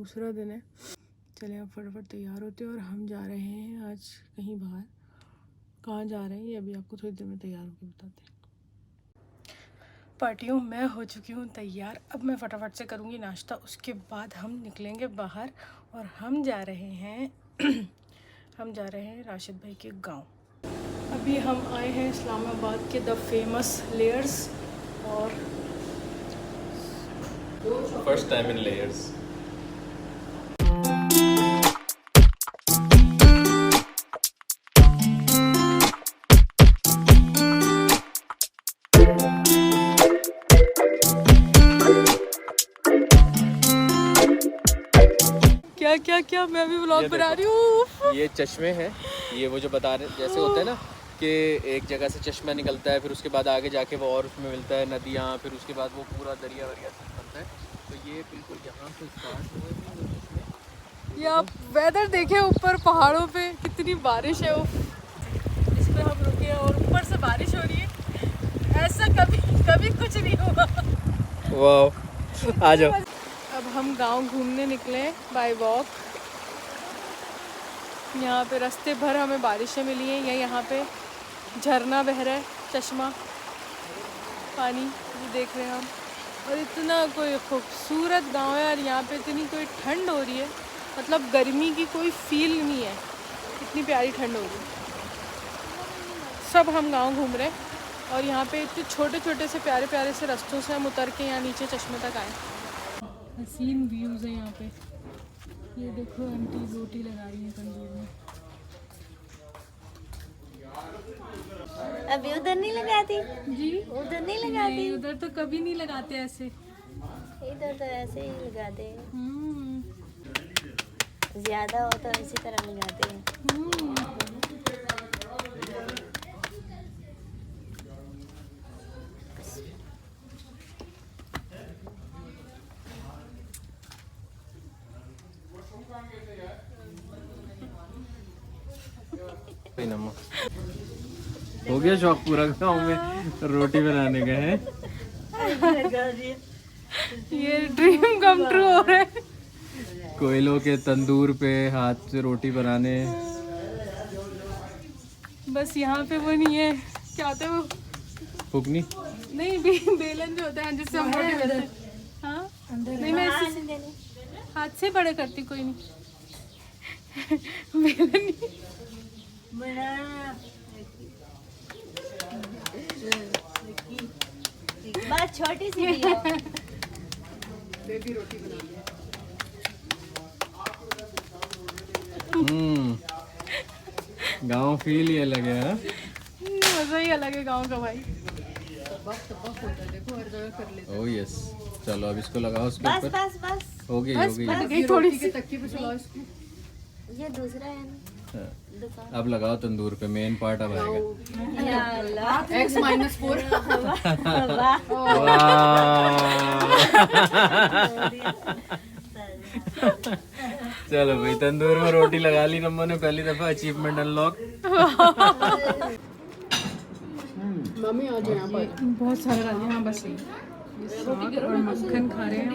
दूसरा दिन है। चले अब फटाफट तैयार होते हैं और हम जा रहे हैं आज कहीं बाहर। कहाँ जा रहे हैं ये अभी आपको थोड़ी देर में तैयार होकर बताते हैं। पार्टियों मैं हो चुकी हूँ तैयार। अब मैं फटाफट से करूँगी नाश्ता, उसके बाद हम निकलेंगे बाहर और हम जा रहे हैं हम जा रहे हैं राशिद भाई के गांव। अभी हम आए हैं इस्लामाबाद के द फेमस लेयर्स और फर्स्ट टाइम इन लेयर्स। क्या क्या क्या मैं भी व्लॉग बना रही हूँ। ये चश्मे हैं, ये वो जो बता रहे जैसे होते हैं ना कि एक जगह से चश्मा निकलता है, फिर उसके बाद आगे जाके वो और उसमें मिलता है नदियाँ, फिर उसके बाद वो पूरा दरिया वरिया सब बनता है। तो ये बिल्कुल यहाँ से स्टार्ट हुए हैं वो चश्मे। ये आप वेदर देखें ऊपर पहाड़ों पे कितनी बारिश है। इस पर हम रुके हैं और ऊपर से बारिश हो रही है। ऐसा कभी कभी कुछ नहीं हुआ। वाह, आ जाओ। अब हम गांव घूमने निकले बाय वॉक। यहाँ पे रास्ते भर हमें बारिशें मिली हैं। यहाँ पे झरना बह रहा है, चश्मा पानी ये देख रहे हैं हम। और इतना कोई खूबसूरत गांव है और यहाँ पे इतनी कोई ठंड हो रही है, मतलब गर्मी की कोई फील नहीं है, इतनी प्यारी ठंड हो रही है। सब हम गांव घूम रहे हैं और यहाँ पे इतने छोटे छोटे से प्यारे प्यारे से रास्तों से हम उतर के यहाँ नीचे चश्मे तक आए। हसीन व्यूज़ है यहाँ पे। ये देखो आंटी रोटी लगा रही है तंदूर में। अभी उधर नहीं लगाती जी उधर नहीं लगाती नहीं, उधर तो कभी नहीं लगाते ऐसे। इधर तो ऐसे ही लगाते हैं, हम्म, ज्यादा हो तो इसी तरह लगाते हैं। हो गया शौक पूरा गाँव में रोटी बनाने का है। ये ड्रीम कम ट्रू हो रहा है। कोयलों के तंदूर पे हाथ से रोटी बनाने। बस यहाँ पे वो नहीं है, क्या होता है वो, फुकनी नहीं बेलन जो होता है जिससे हम रोटी बनाते हैं। हाँ नहीं, मैं ऐसे हाथ से बड़े करती, कोई नहीं बेलन नहीं। बात छोटी सी भी हो। गाँव फील ही अलग है। मजा ही अलग है गाँव का भाई। ओह यस, चलो अब इसको लगाओ उसके बस ऊपर। बस बस हो गई बस फट गई थोड़ी सी। ये दूसरा है ना हाँ, दुकान। अब लगाओ तंदूर पे, मेन पार्ट अब आएगा। या अल्लाह, X-4 चलो भाई, तंदूर में रोटी लगा ली नम्मा ने पहली दफा, अचीवमेंट अनलॉक। मम्मी आज यहाँ पर बहुत सारा डाल दिया। हाँ बस यही, साग और मक्खन खा रहे हैं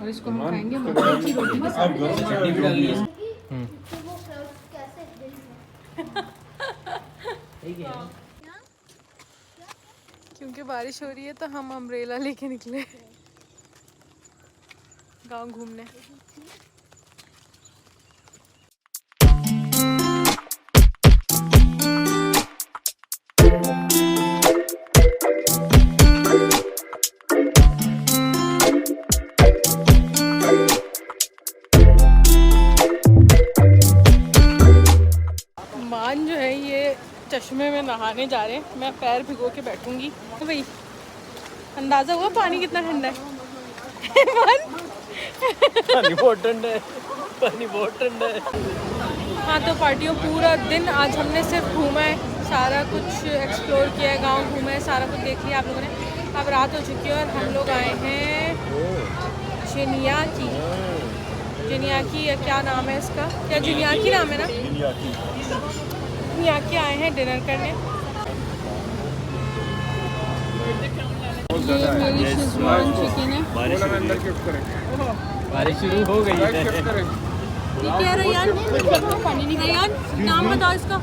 और इसको हम खाएंगे मक्खन की रोटी के साथ। चटनी भी डाल ली है। क्योंकि बारिश हो रही है तो हम अम्ब्रेला लेके निकले गांव घूमने। मान जो है ये चश्मे में नहाने जा रहे हैं। मैं पैर भिगो के बैठूंगी। तो भाई अंदाजा हुआ पानी कितना ठंडा है। पानी बहुत ठंडा है, पानी बहुत ठंडा है। हाँ तो पार्टियों पूरा दिन आज हमने सिर्फ घूमा है, सारा कुछ एक्सप्लोर किया है, गांव घूमा है, सारा कुछ देख लिया आप लोगों ने। अब रात हो चुकी है और हम लोग आए हैं जिनियाकी। जिनियाकी या क्या नाम है इसका, क्या जिनियाकी नाम है ना? जिनियाकी आए हैं डिनर करने। ये मेरी शेजवान चिकन है बारिश शुरू हो गई है। ठीक है रेयान, रेयान नाम बताओ इसका।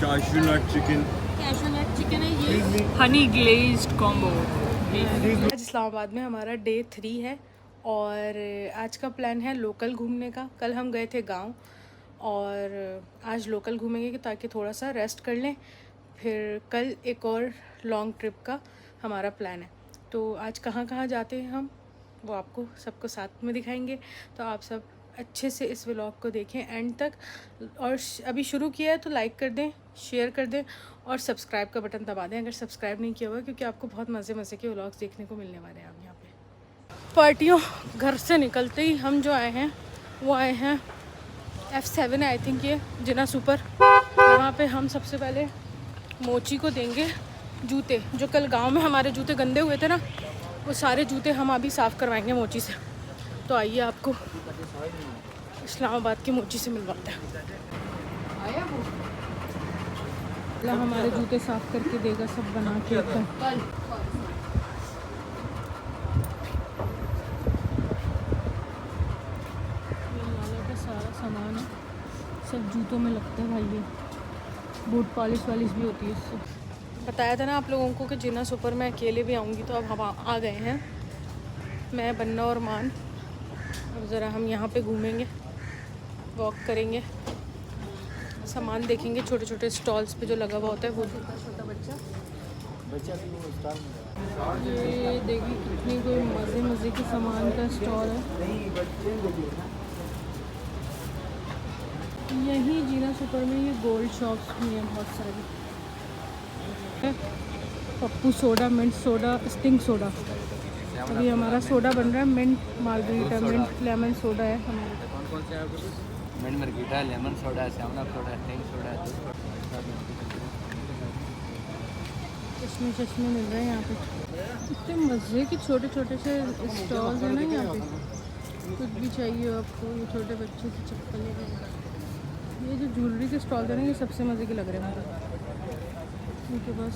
Cashew nut chicken. कैशू नट चिकन है ये, हनी ग्लेज्ड कॉम्बो। आज इस्लामाबाद में हमारा डे 3 है और आज का प्लान है लोकल घूमने का। कल हम गए थे गांव और आज लोकल घूमेंगे ताकि थोड़ा सा रेस्ट कर लें। फिर कल एक और लॉन्ग ट्रिप का हमारा प्लान है। तो आज कहाँ कहाँ जाते हैं हम वो आपको सबको साथ में दिखाएंगे। तो आप सब अच्छे से इस व्लॉग को देखें एंड तक। और अभी शुरू किया है तो लाइक कर दें, शेयर कर दें और सब्सक्राइब का बटन दबा दें अगर सब्सक्राइब नहीं किया हुआ, क्योंकि आपको बहुत मज़े मज़े के व्लॉग्स देखने को मिलने वाले हैं। आप यहाँ पे पार्टियों घर से निकलते ही हम जो आए हैं वो आए हैं F7 है आई थिंक ये जिना सुपर। यहाँ पे हम सबसे पहले मोची को देंगे जूते। जो कल गांव में हमारे जूते गंदे हुए थे ना, वो सारे जूते हम अभी साफ़ करवाएंगे मोची से। तो आइए आपको इस्लामाबाद की मोची से मिलवाते हैं। हमारे जूते साफ़ करके देगा सब बना के एकदम। का सारा सामान है, सब जूतों में लगता है भाई। ये बूट पॉलिश वालिश भी होती है इससे। बताया था ना आप लोगों को कि जिना सुपर में अकेले भी आऊँगी, तो अब हम आ गए हैं मैं, बन्ना और मान। अब ज़रा हम यहाँ पे घूमेंगे, वॉक करेंगे, सामान देखेंगे, छोटे छोटे स्टॉल्स पे जो लगा हुआ होता है वो। छोटा बच्चा ये देखिए कितनी कोई मज़े मज़े के सामान का स्टॉल है। यहीं जीना सुपर में ये गोल्ड शॉप्स भी हैं बहुत सारी। Pappu soda, mint soda, Sting soda. अभी हमारा सोडा बन रहा है, mint margarita, mint lemon soda है हमारा। कौन कौन से है आपके पास? Mint margarita, lemon soda, seven up soda, Sting soda. चश्मे चश्मे मिल रहे हैं यहाँ पे। इतने मज़े के छोटे छोटे से स्टॉल्स हैं ना यहाँ पे। कुछ भी चाहिए आपको, ये छोटे बच्चों की चप्पलें हैं। ये जो ज्वेलरी के स्टॉल है ना, ये सबसे मज़े के लग रहे हैं मुझे। इनके पास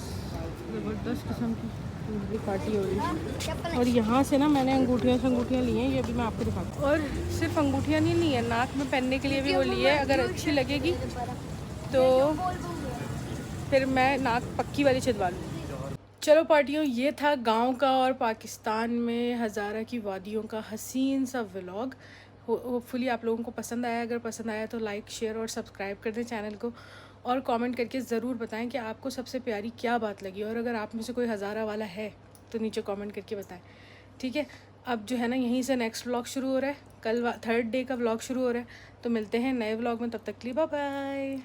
ज़बरदस्त किस्म की ज्वेलरी पार्टी हो रही है। और यहाँ से ना मैंने अंगूठियाँ ली हैं, ये भी मैं आपको दिखाऊँ। और सिर्फ अंगूठियाँ नहीं ली है, नाक में पहनने के लिए भी वो ली है। अगर अच्छी लगेगी तो फिर मैं नाक पक्की वाली छिदवा लूँ। चलो पार्टियों, ये था गांव का और पाकिस्तान में हज़ारा की वादियों का हसीन सा व्लॉग। होपफुली आप लोगों को पसंद आया। अगर पसंद आया तो लाइक, शेयर और सब्सक्राइब कर दें चैनल को। और कमेंट करके ज़रूर बताएं कि आपको सबसे प्यारी क्या बात लगी। और अगर आप में से कोई हज़ारा वाला है तो नीचे कमेंट करके बताएं, ठीक है। अब जो है ना, यहीं से नेक्स्ट व्लॉग शुरू हो रहा है। कल 3rd डे का व्लॉग शुरू हो रहा है। तो मिलते हैं नए व्लॉग में, तब तक के लिए बाय बाय।